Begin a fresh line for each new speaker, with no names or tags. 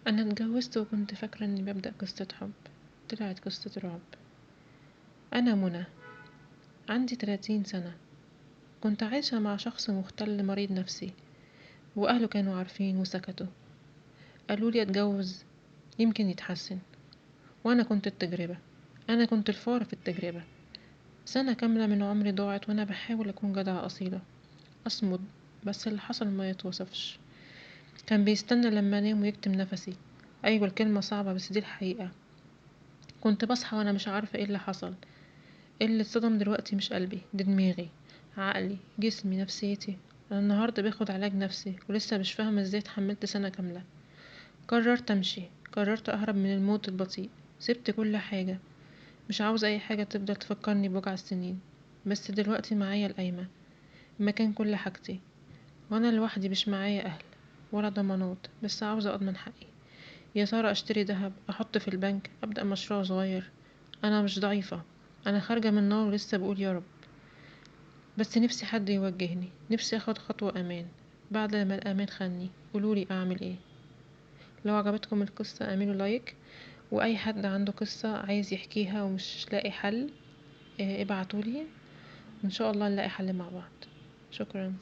انا اتجوزت وكنت فاكرة اني ببدأ قصة حب، طلعت قصة رعب. انا منى، عندي 30 سنة. كنت عايشة مع شخص مختل مريض نفسي، واهله كانوا عارفين وسكتوا. قالولي اتجوز يمكن يتحسن، وانا كنت التجربة. انا كنت الفار في التجربة. سنة كاملة من عمري ضاعت وانا بحاول اكون جدعة اصيلة، اصمد. بس اللي حصل ما يتوصفش. كان بيستنى لما انام ويكتم نفسي. ايوه الكلمة صعبة بس دي الحقيقة. كنت بصحى وانا مش عارفة ايه اللي حصل. اللي اتصدم دلوقتي مش قلبي، دي دماغي، عقلي، جسمي، نفسيتي. انا النهارده باخد علاج نفسي ولسه مش فاهمه ازاي اتحملت سنه كامله. قررت امشي، قررت اهرب من الموت البطيء. سبت كل حاجه. مش عاوز اي حاجه تفضل تفكرني بوجع السنين. بس دلوقتي معايا القايمه، مكان كل حاجتي. وانا لوحدي مش معايا اهل ولا ضمانات، بس عاوزه اضمن حقي. يا ترى اشتري دهب، احط في البنك، ابدا مشروع صغير؟ انا مش ضعيفه. انا خارجه من النار ولسه بقول يا رب. بس نفسي حد يوجهني، نفسي اخد خطوة امان بعد ما الامان خاني. قولولي اعمل ايه؟ لو عجبتكم القصة اعملوا لايك، واي حد عنده قصة عايز يحكيها ومش لاقي حل ابعتولي، وان شاء الله نلاقي حل مع بعض. شكرا.